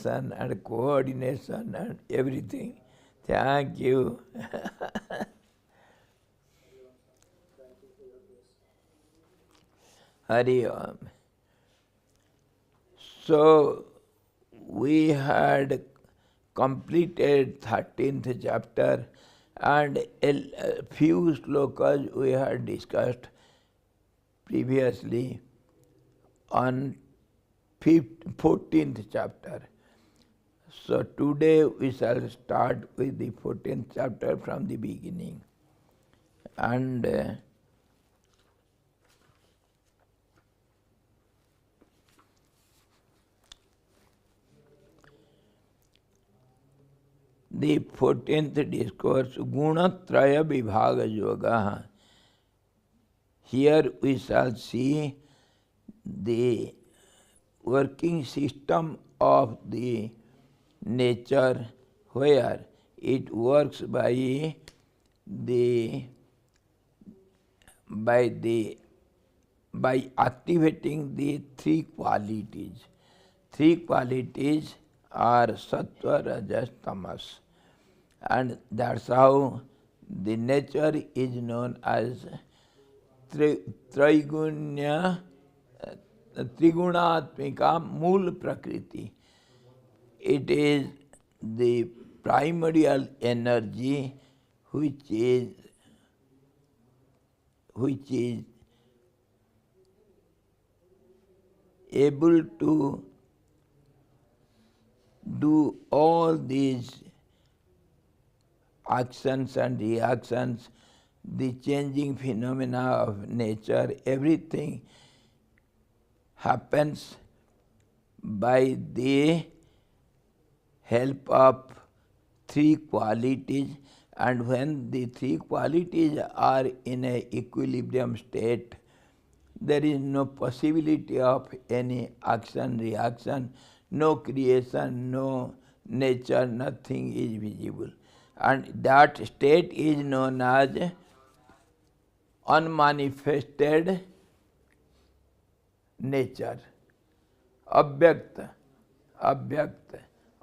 and coordination and everything. Thank you. Hari Om. So, we had completed 13th chapter and a few slokas we had discussed previously on 14th chapter. So today we shall start with the 14th chapter from the beginning. And the 14th discourse, Gunatraya Vibhaga Yoga. Here we shall see the working system of the nature where it works by activating the three qualities. Three qualities are sattva, rajas, tamas. And that's how the nature is known as Trigunya, Trigunaatmika Mool Prakriti. It is the primordial energy which is able to do all these actions and reactions, the changing phenomena of nature, everything happens by the help of three qualities, and when the three qualities are in an equilibrium state, there is no possibility of any action, reaction, no creation, no nature, nothing is visible. And that state is known as unmanifested nature, abhyakta,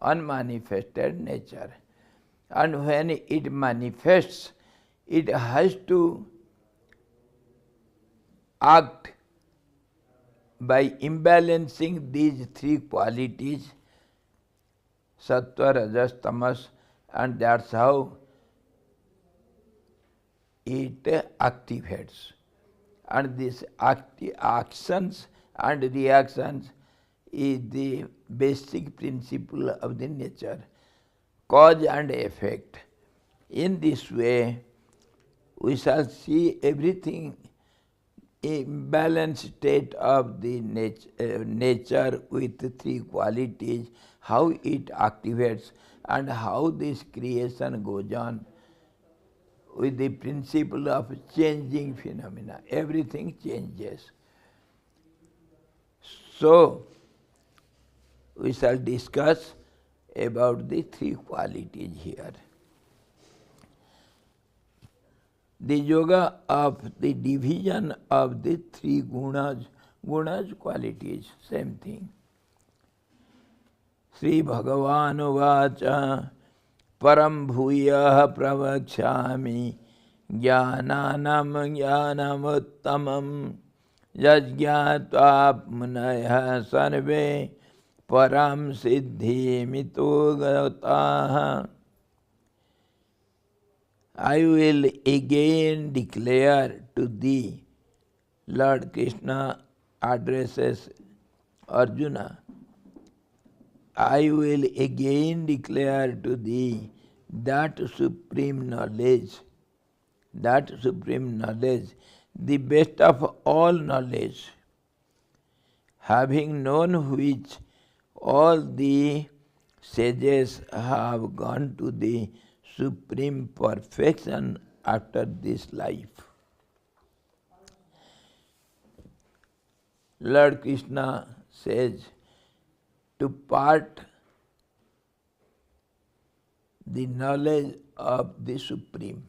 unmanifested nature. And when it manifests, it has to act by imbalancing these three qualities, sattva, rajas, tamas, and that's how it activates. And these actions and reactions is the basic principle of the nature, cause and effect. In this way, we shall see everything in balanced state of the nature with three qualities, how it activates and how this creation goes on with the principle of changing phenomena. Everything changes. So, we shall discuss about the three qualities here. The yoga of the division of the three gunas, qualities, same thing. Sri Bhagavan Vacha Param Bhuyah Pravakshami Jnananam Jnanamuttamam Yajñātvā Munaya Sarve Param Siddhi Mito Gataha. I will again declare to thee, Lord Krishna addresses Arjuna, I will again declare to thee that supreme knowledge, the best of all knowledge, having known which all the sages have gone to the supreme perfection after this life. Lord Krishna says to part the knowledge of the supreme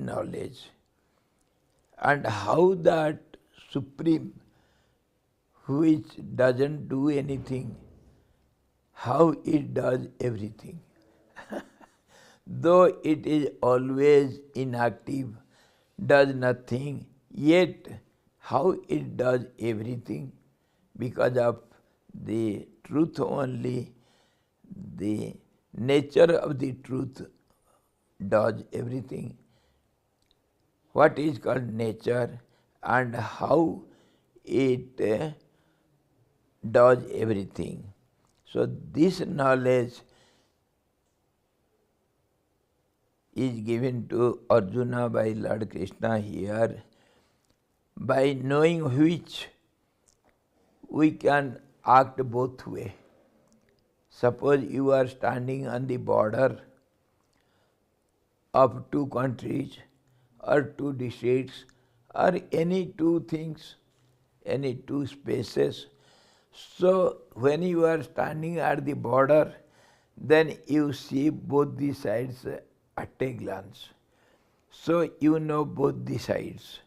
knowledge, and how that supreme which doesn't do anything, how it does everything. Though it is always inactive, does nothing, yet how it does everything, because of the truth only, the nature of the truth does everything. What is called nature and how it does everything. So this knowledge is given to Arjuna by Lord Krishna here, by knowing which we can act both way. Suppose you are standing on the border of two countries or two districts or any two things, any two spaces. So when you are standing at the border, then you see both the sides at a glance. So you know both the sides.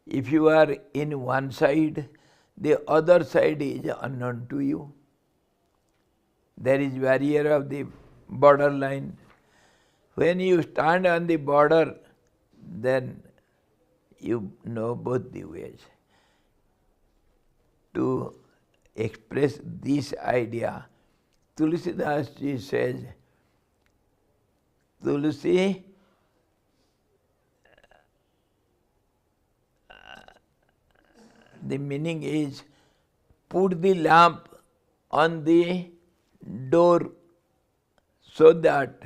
If you are in one side, the other side is unknown to you. There is barrier of the borderline. When you stand on the border, then you know both the ways. To express this idea, Tulsidas ji says, Tulsi the meaning is put the lamp on the door so that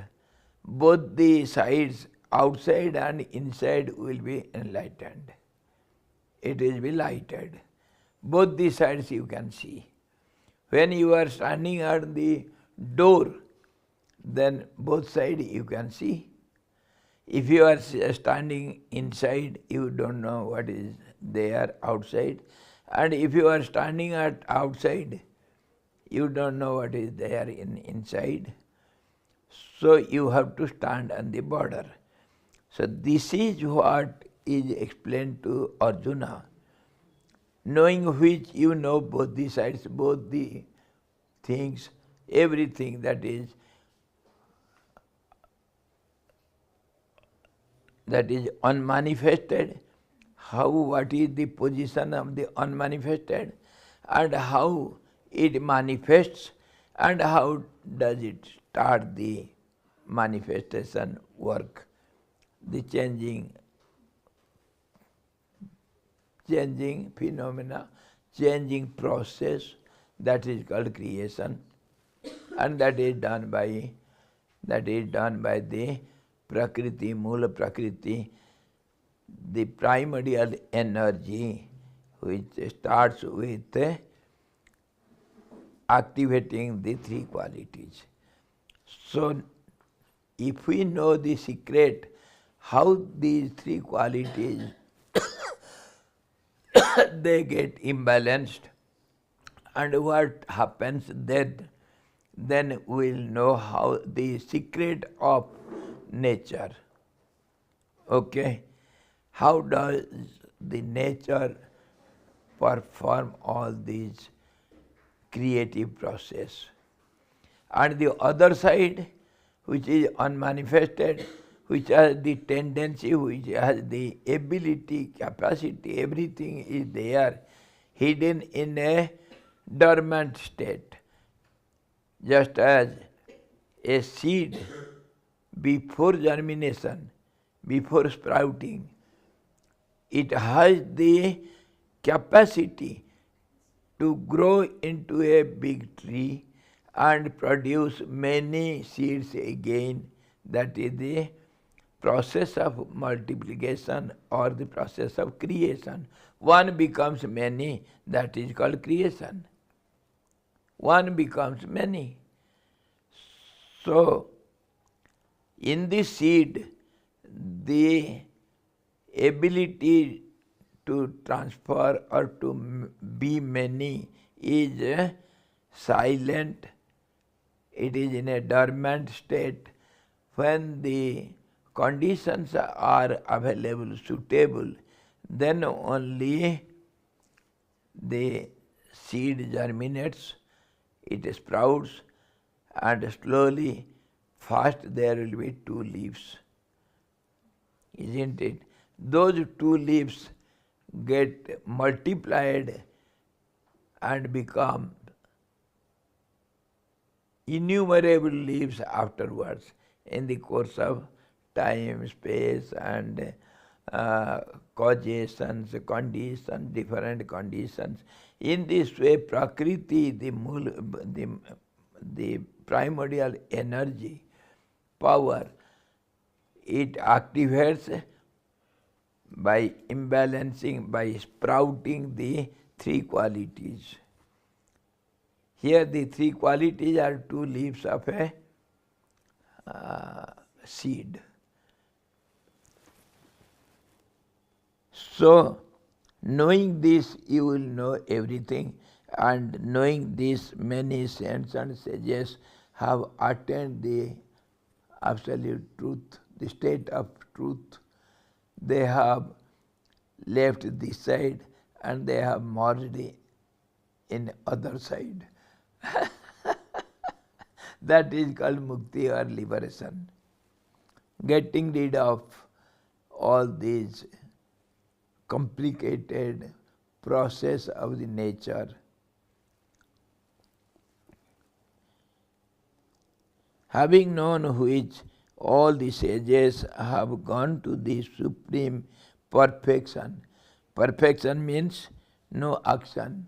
both the sides, outside and inside, will be enlightened. It will be lighted. Both the sides you can see. When you are standing at the door, then both sides you can see. If you are standing inside, you don't know what is there outside. And if you are standing at outside, you don't know what is there inside. So you have to stand on the border. So this is what is explained to Arjuna. Knowing which you know both the sides, both the things, everything that is unmanifested, what is the position of the unmanifested, and how it manifests, and how does it start the manifestation work, the changing phenomena, changing process, that is called creation, and that is done by the Prakriti, Mula Prakriti, the primordial energy which starts with activating the three qualities. So if we know the secret, how these three qualities they get imbalanced and what happens then we'll know how the secret of nature. Okay? How does the nature perform all these creative process? And the other side, which is unmanifested, which has the tendency, which has the ability, capacity, everything is there, hidden in a dormant state. Just as a seed before germination, before sprouting, it has the capacity to grow into a big tree and produce many seeds again. That is the process of multiplication or the process of creation. One becomes many, that is called creation. One becomes many. So, in the seed, the ability to transfer or to be many is silent. It is in a dormant state. When the conditions are available, suitable, then only the seed germinates, it sprouts, and slowly, first there will be two leaves. Isn't it? Those two leaves get multiplied and become innumerable leaves afterwards in the course of time, space, and causations, conditions, different conditions. In this way, Prakriti, the primordial energy, power, it activates by imbalancing, by sprouting the three qualities. Here the three qualities are two leaves of a seed. So, knowing this, you will know everything, and knowing this, many saints and sages have attained the absolute truth, the state of truth. They have left this side and they have merged in other side. That is called mukti or liberation. Getting rid of all these complicated process of the nature. Having known which, all the sages have gone to the supreme perfection. Perfection means no action.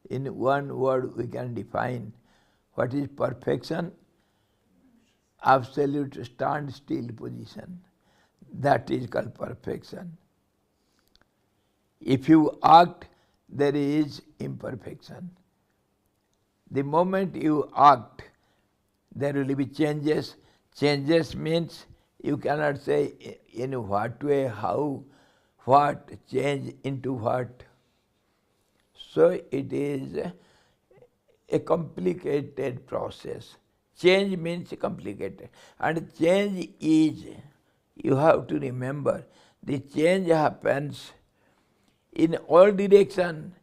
In one word we can define what is perfection. Absolute standstill position. That is called perfection. If you act, there is imperfection. The moment you act, there will be changes. Changes means you cannot say in what way, how, what, change into what. So it is a complicated process. Change means complicated. And change is, you have to remember, the change happens in all directions.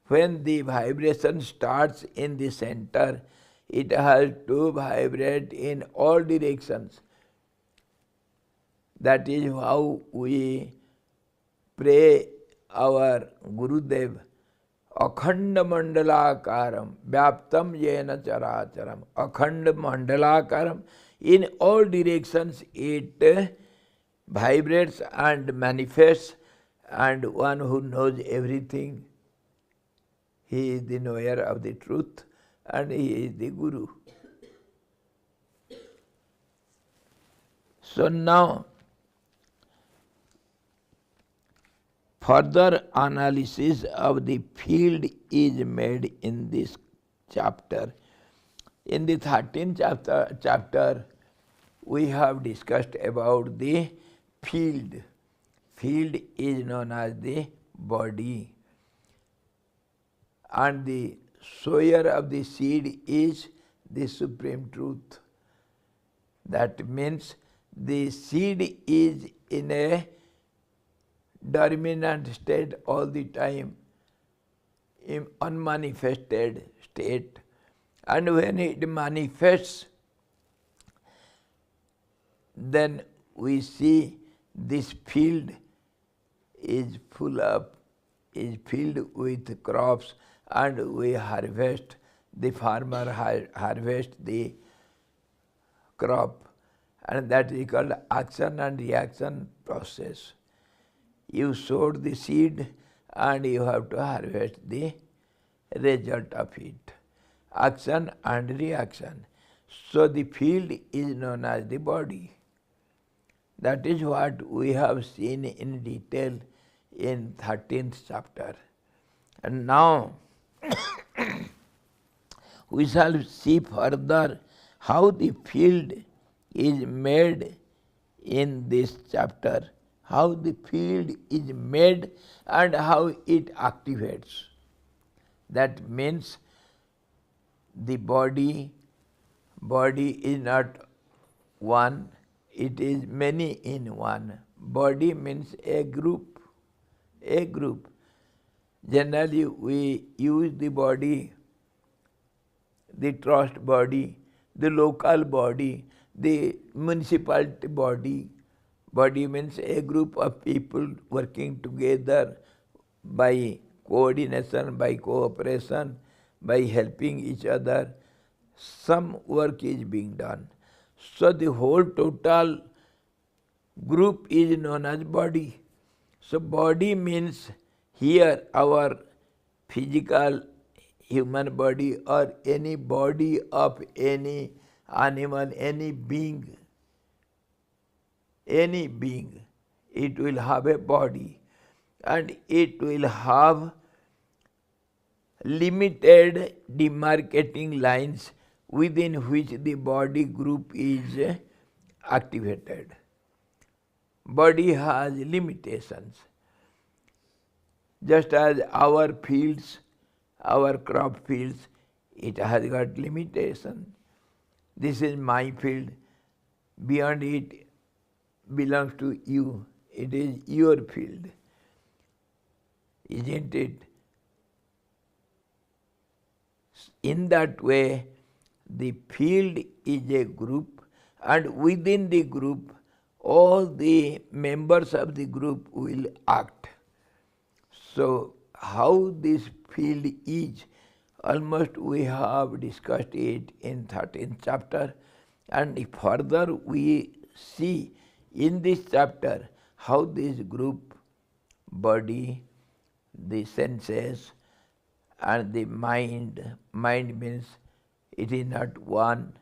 When the vibration starts in the center, it has to vibrate in all directions. That is how we pray our Gurudev, Akhanda Mandalakaram, Vyaptam Yena Characharam, Akhanda Mandalakaram. In all directions it vibrates and manifests, and one who knows everything, he is the knower of the truth and he is the Guru. So now, further analysis of the field is made in this chapter. In the 13th chapter, we have discussed about the field. Field is known as the body. And the sower of the seed is the Supreme Truth. That means the seed is in a dormant state all the time, in unmanifested state. And when it manifests, then we see this field is filled with crops, and we harvest, the farmer harvest the crop, and that is called action and reaction process. You sowed the seed and you have to harvest the result of it. Action and reaction. So the field is known as the body. That is what we have seen in detail in 13th chapter. And now we shall see further how the field is made in this chapter. How the field is made and how it activates. That means the body is not one, it is many in one. Body means a group. Generally we use the body, the trust body, the local body, the municipality body. Body means a group of people working together by coordination, by cooperation, by helping each other. Some work is being done. So the whole total group is known as body. So body means here our physical human body or any body of any animal, any being, it will have a body and it will have limited demarcating lines within which the body group is activated. Body has limitations. Just as our fields, our crop fields, it has got limitation. This is my field. Beyond it belongs to you. It is your field. Isn't it? In that way, the field is a group, and within the group, all the members of the group will act. So, how this field is, almost we have discussed it in 13th chapter, and further we see in this chapter how this group, body, the senses, and the mind means it is not one,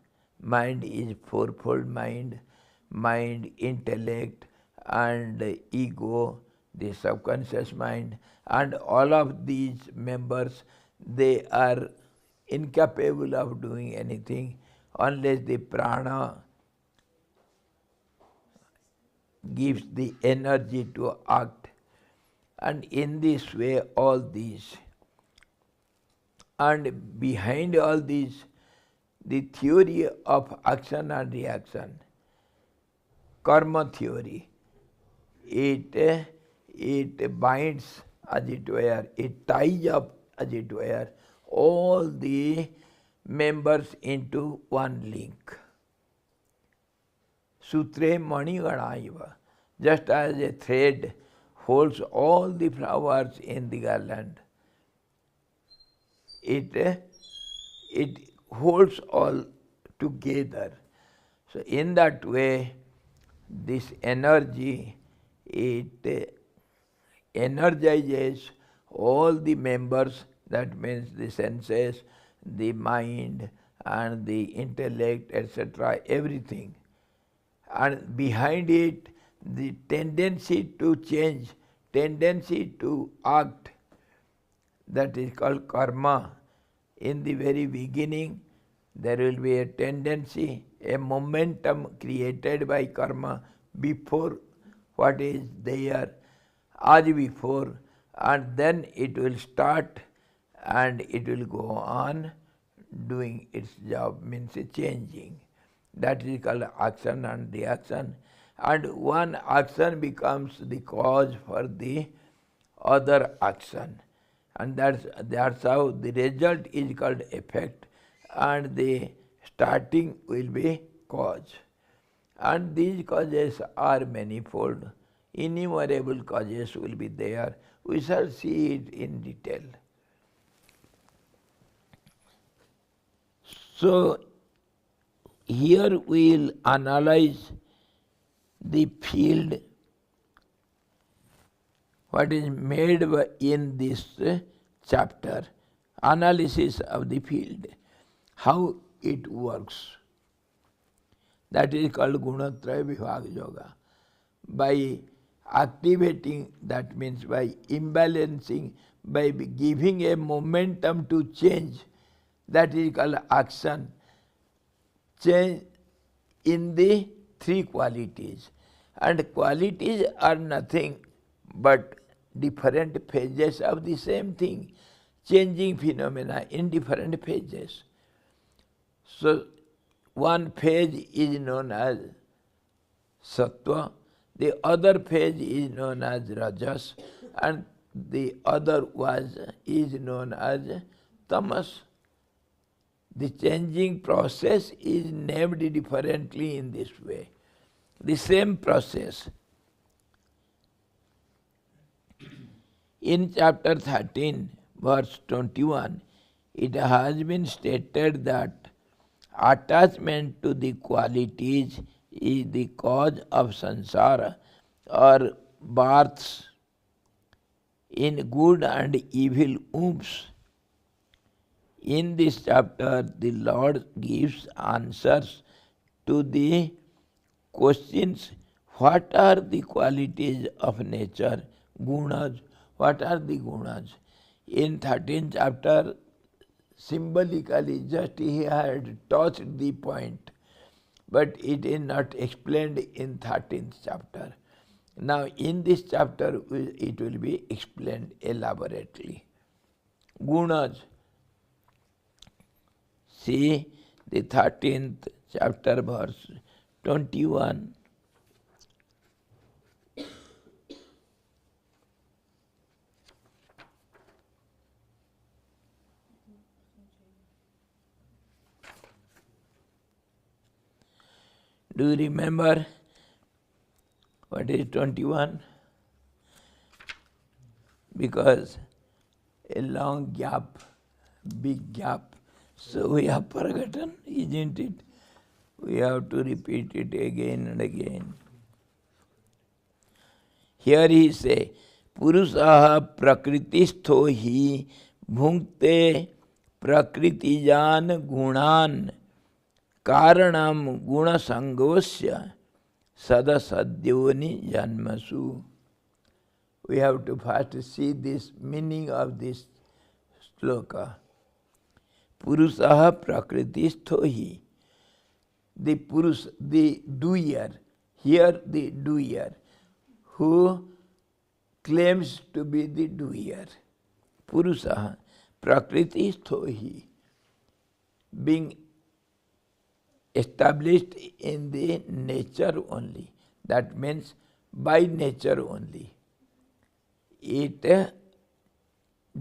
mind is fourfold mind, intellect, and ego, the subconscious mind, and all of these members, they are incapable of doing anything unless the prana gives the energy to act. And in this way all these, and behind all these, the theory of action and reaction, karma theory, it binds, as it were, it ties up, as it were, all the members into one link. Sutre Maniganaiva, just as a thread holds all the flowers in the garland, it holds all together. So in that way, this energy, it energizes all the members, that means the senses, the mind, and the intellect, etc., everything. And behind it, the tendency to change, tendency to act, that is called karma. In the very beginning, there will be a tendency, a momentum created by karma before what is there, as before, and then it will start and it will go on doing its job, means changing. That is called action and reaction. And one action becomes the cause for the other action. And that's how the result is called effect, and the starting will be cause. And these causes are manifold. Innumerable causes will be there. We shall see it in detail. So, here we will analyze the field, what is made in this chapter, analysis of the field, how it works. That is called Gunatraya Vibhaga Yoga. By activating, that means by imbalancing, by giving a momentum to change, that is called action. Change in the three qualities. And qualities are nothing but different phases of the same thing, changing phenomena in different phases. So one phase is known as sattva, the other phase is known as rajas, and the other is known as tamas. The changing process is named differently in this way. The same process. In chapter 13, verse 21, it has been stated that attachment to the qualities is the cause of samsara or births in good and evil wombs. In this chapter, the Lord gives answers to the questions: what are the qualities of nature, gunas? What are the gunas? In 13th chapter, symbolically, just he had touched the point, but it is not explained in 13th chapter. Now, in this chapter, it will be explained elaborately. Gunas. See the 13th chapter, verse 21. Do you remember what is 21? Because a long gap, big gap, so we have forgotten, isn't it? We have to repeat it again and again. Here he say, Purusaha prakristho hi bhunkte prakritijan gunan karanam gunasangosya sadasadyoni janmasu. We have to first see this meaning of this sloka. Purusaha prakristho hi. The Purus, the doer, here the doer, who claims to be the doer. Purusaha prakristho hi. Being established in the nature only. That means by nature only. It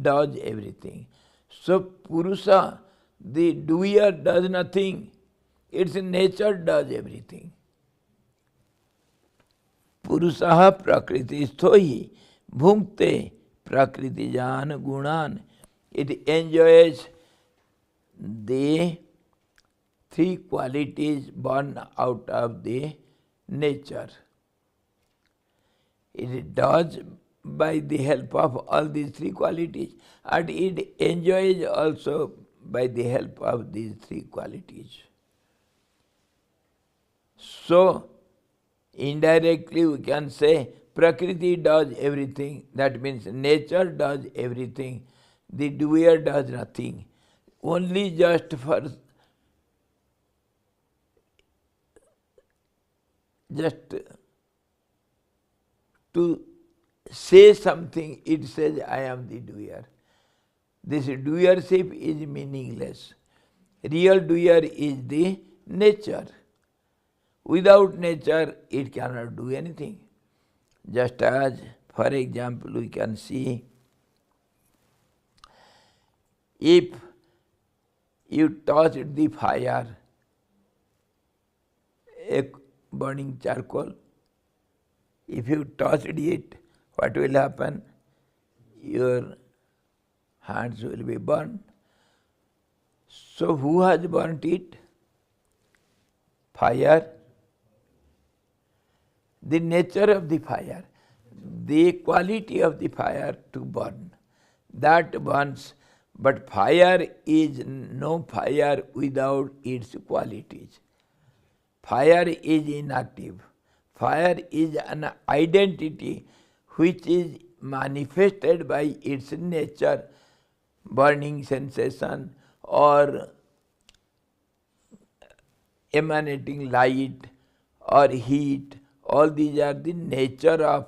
does everything. So Purusa, the doer, does nothing. Its nature does everything. Purusaha prakristho hi bhunkte prakritijan gunan. It enjoys the three qualities born out of the nature. It does by the help of all these three qualities, and it enjoys also by the help of these three qualities. So, indirectly we can say Prakriti does everything, that means nature does everything, the doer does nothing. Only just to say something, it says, I am the doer. This doership is meaningless. Real doer is the nature. Without nature, it cannot do anything. Just as, for example, we can see, if you touch the fire, a burning charcoal, if you touched it, what will happen? Your hands will be burned. So who has burnt it? Fire. The nature of the fire, the quality of the fire to burn, that burns. But fire is no fire without its qualities. Fire is inactive. Fire is an identity which is manifested by its nature, burning sensation or emanating light or heat. All these are the nature of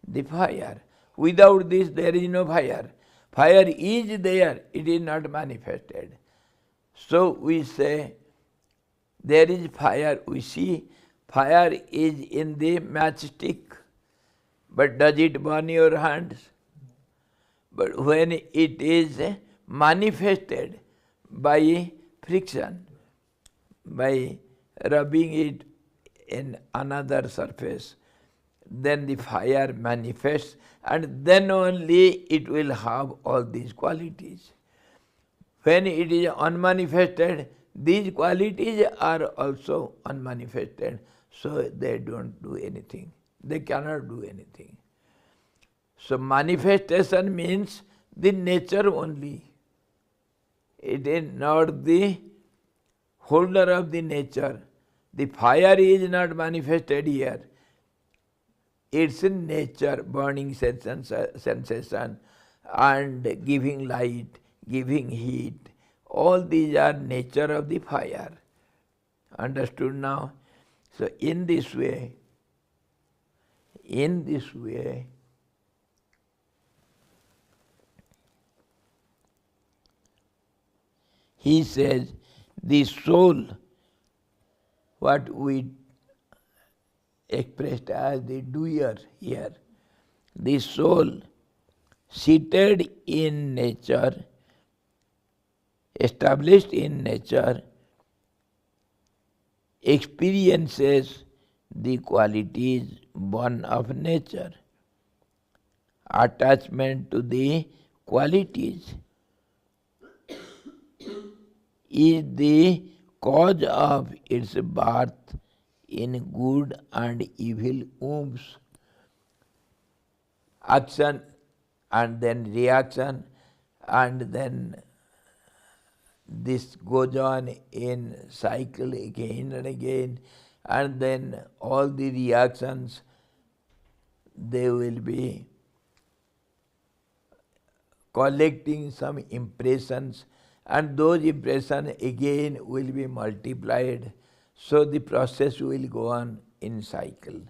the fire. Without this, there is no fire. Fire is there, it is not manifested. So we say, there is fire. We see fire is in the matchstick, but does it burn your hands? But when it is manifested by friction, by rubbing it in another surface, then the fire manifests, and then only it will have all these qualities. When it is unmanifested, these qualities are also unmanifested, so they don't do anything. They cannot do anything. So manifestation means the nature only. It is not the holder of the nature. The fire is not manifested here. It's in nature, burning sensation and giving light, giving heat. All these are nature of the fire. Understood now? So in this way, he says, the soul, what we expressed as the doer here, the soul seated in nature, established in nature, experiences the qualities born of nature. Attachment to the qualities is the cause of its birth in good and evil wombs. Action and then reaction, and then this goes on in cycle again and again, and then all the reactions, they will be collecting some impressions, and those impressions again will be multiplied. So the process will go on in cycle.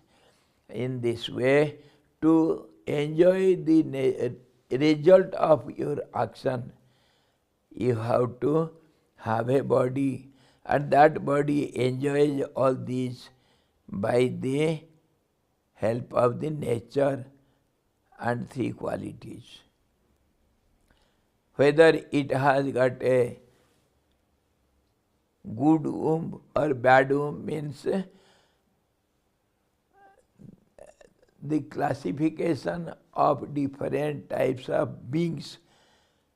In this way, to enjoy the result of your action, you have to have a body, and that body enjoys all these by the help of the nature and three qualities. Whether it has got a good womb or bad womb means the classification of different types of beings,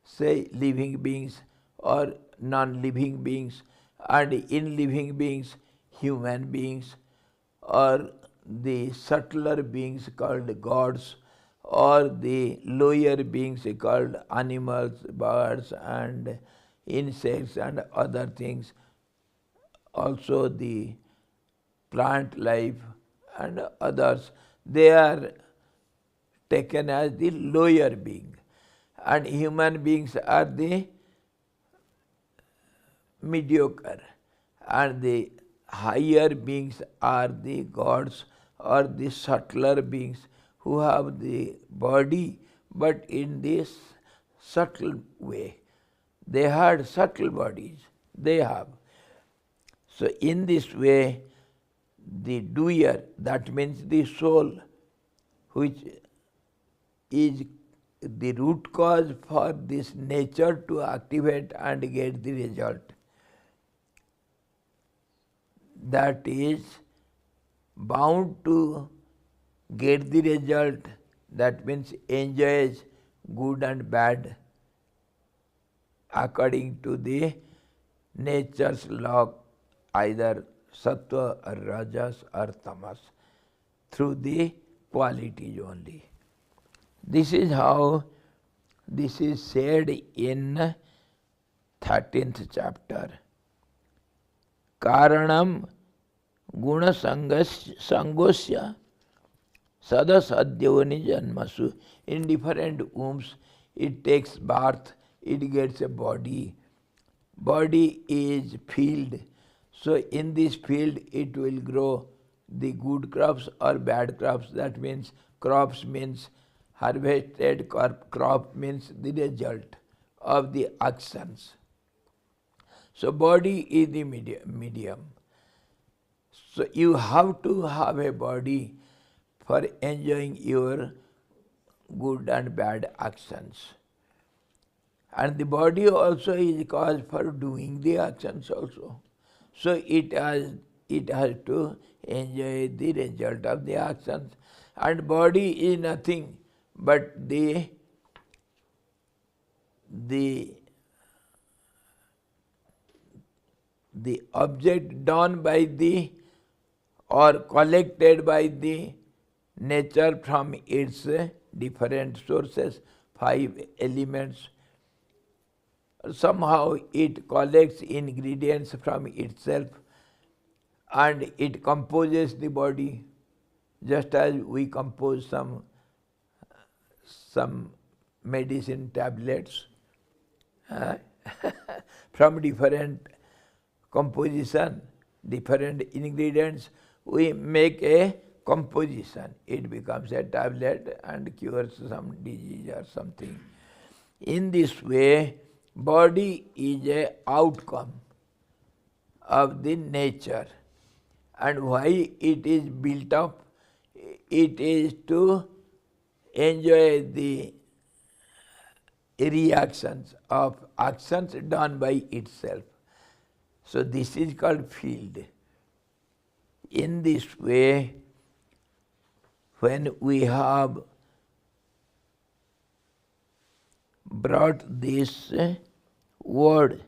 say living beings or non-living beings, and in living beings, human beings, or the subtler beings called gods, or the lower beings called animals, birds and insects and other things, also the plant life and others, they are taken as the lower being, and human beings are the mediocre, and the higher beings are the gods or the subtler beings who have the body but in this subtle way. They had subtle bodies, they have. So in this way, the doer, that means the soul, which is the root cause for this nature to activate and get the result, that is bound to get the result, that means enjoys good and bad according to the nature's law, either sattva or rajas or tamas, through the qualities only. This is how this is said in 13th chapter. Karanam guna sangosya sadasadyoni janmasu. In different wombs, it takes birth, it gets a body. Body is field. So in this field, it will grow the good crops or bad crops. That means crops means harvested crop means the result of the actions. So body is the medium. So you have to have a body for enjoying your good and bad actions. And the body also is cause for doing the actions also. So it has to enjoy the result of the actions. And body is nothing but the object done by the or collected by the nature from its different sources, 5 elements. Somehow it collects ingredients from itself and it composes the body, just as we compose some medicine tablets from different composition, different ingredients, we make a composition. It becomes a tablet and cures some disease or something. In this way, body is a outcome of the nature. And why it is built up? It is to enjoy the reactions of actions done by itself. So this is called field. In this way, when we have brought this word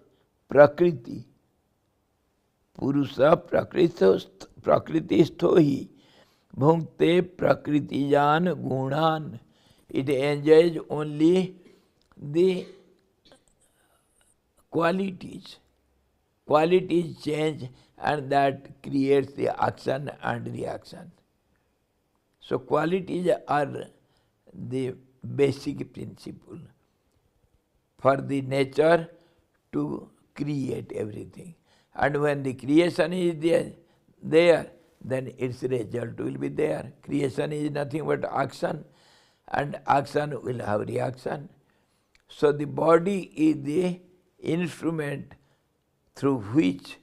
Prakriti, Purusha Prakritisto hi bhunkte Prakritijan gunan. It enjoys only the qualities. Qualities change and that creates the action and reaction. So qualities are the basic principle for the nature to create everything. And when the creation is there, then its result will be there. Creation is nothing but action, and action will have reaction. So the body is the instrument through which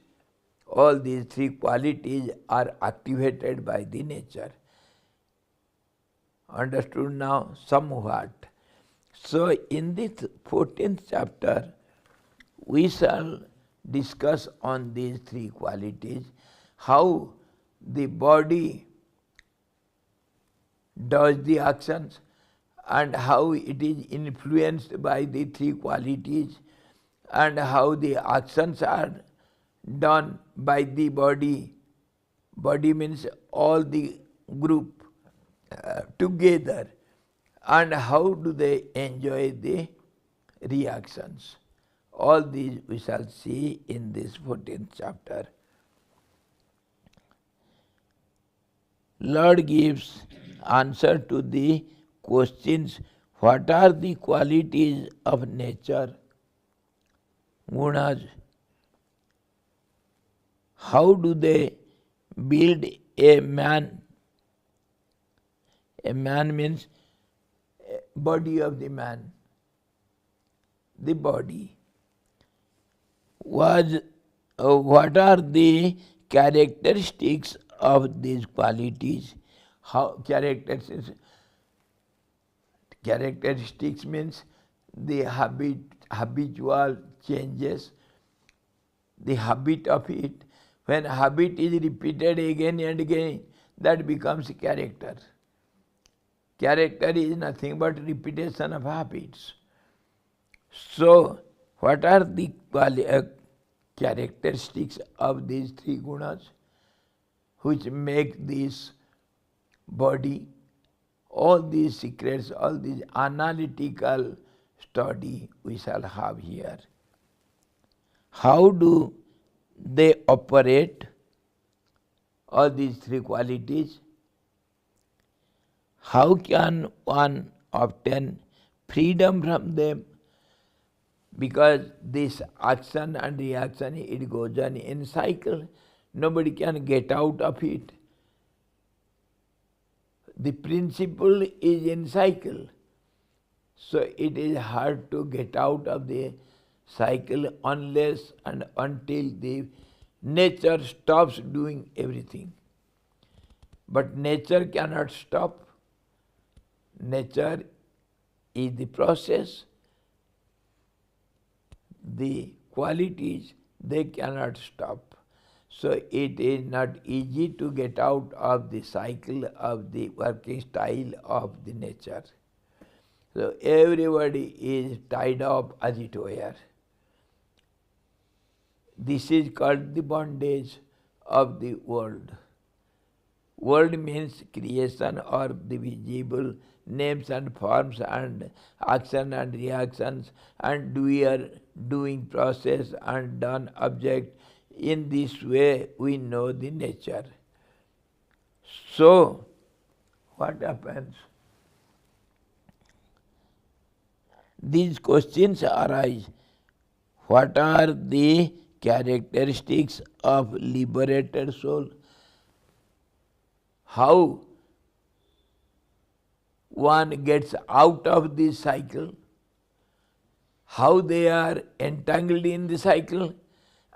all these 3 qualities are activated by the nature. Understood now? Somewhat. So in this 14th chapter, we shall discuss on these 3 qualities, how the body does the actions and how it is influenced by the 3 qualities and how the actions are done by the body. Body means all the group together, and how do they enjoy the reactions. All these we shall see in this 14th chapter. Lord gives answer to the questions, what are the qualities of nature, gunas, how do they build a man? A man means body of the man. The body. What are the characteristics of these qualities? How characteristics means the habitual changes, the habit of it. When habit is repeated again and again, that becomes character. Character is nothing but repetition of habits. So, what are the characteristics of these 3 gunas which make this body? All these secrets, all these analytical study we shall have here. How do they operate, all these 3 qualities? How can one obtain freedom from them? Because this action and reaction, it goes on in cycle. Nobody can get out of it. The principle is in cycle. So it is hard to get out of the cycle unless and until the nature stops doing everything. But nature cannot stop. Nature is the process. the qualities, they cannot stop. So it is not easy to get out of the cycle of the working style of the nature. So everybody is tied up as it were. This is called the bondage of the world. World means creation or the visible names and forms and action and reactions and doer, doing process and done object. In this way we know the nature. So, what happens? These questions arise. What are the characteristics of liberated soul? How one gets out of this cycle? How they are entangled in the cycle?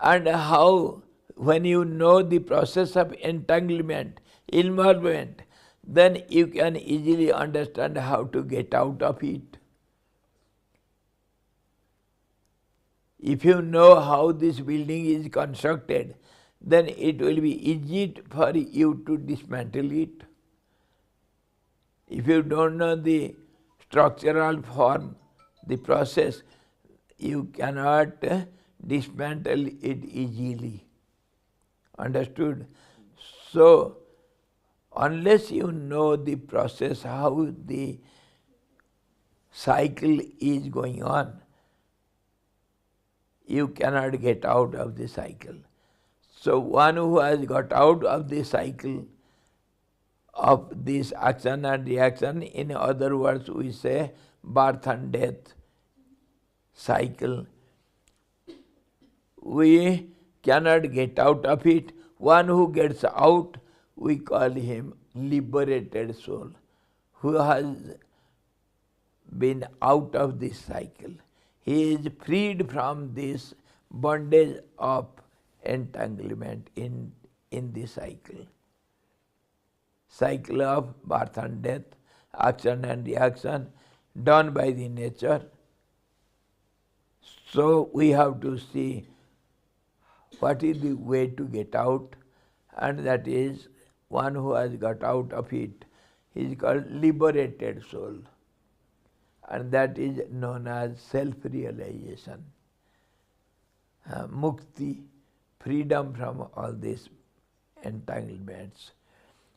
And how, when you know the process of entanglement, involvement, then you can easily understand how to get out of it. If you know how this building is constructed, then it will be easy for you to dismantle it. If you don't know the structural form, the process, you cannot dismantle it easily. Understood? So, unless you know the process, how the cycle is going on, you cannot get out of the cycle. So one who has got out of the cycle of this action and reaction, in other words we say birth and death cycle, we cannot get out of it. One who gets out, we call him liberated soul, who has been out of this cycle. He is freed from this bondage of entanglement in the cycle. Cycle of birth and death, action and reaction, done by the nature. So we have to see what is the way to get out, and that is one who has got out of it. He is called liberated soul, and that is known as self-realization, mukti, freedom from all these entanglements.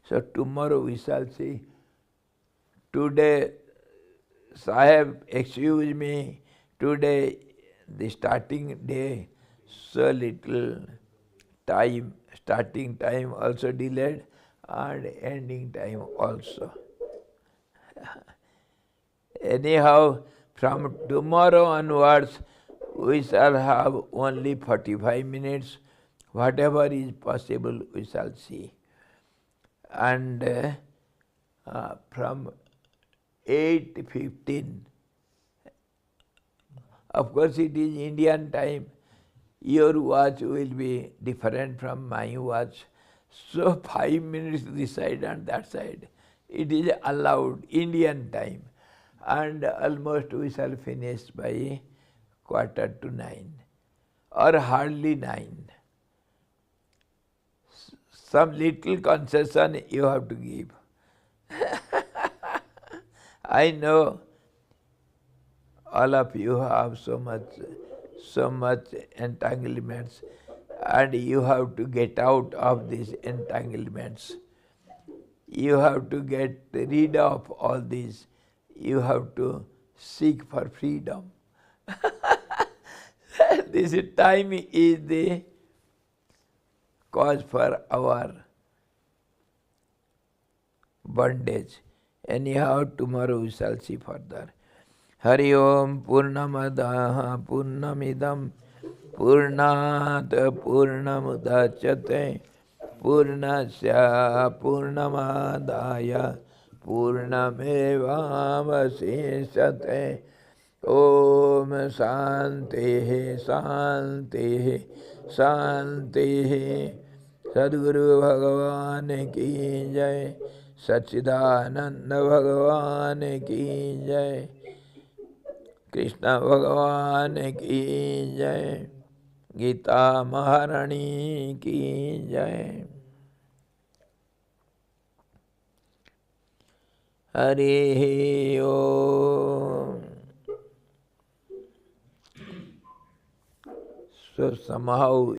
So tomorrow we shall see. Today, Sahib, excuse me, today the starting day, so little time, starting time also delayed and ending time also. Anyhow, from tomorrow onwards, we shall have only 45 minutes. Whatever is possible, we shall see. And from 8:15, of course it is Indian time, your watch will be different from my watch. So 5 minutes this side and that side. It is allowed, Indian time. And almost we shall finish by 8:45 or hardly 9. Some little concession you have to give. I know all of you have so much entanglements, and you have to get out of these entanglements. You have to get rid of all these. You have to seek for freedom. This time is the cause for our bondage. Anyhow, tomorrow we shall see further. Hari Om Purnamadaha Purnamidam Purnat Purnamudachyate Purnasya Purnamadaya Purnamevavasishyate. Om Shanti Shanti Shanti. Sadguru Bhagavan ki jai. Satchidananda Bhagavan ki jai. Krishna भगवान की जय। गीता महारानी की जय। हरि ओम। So somehow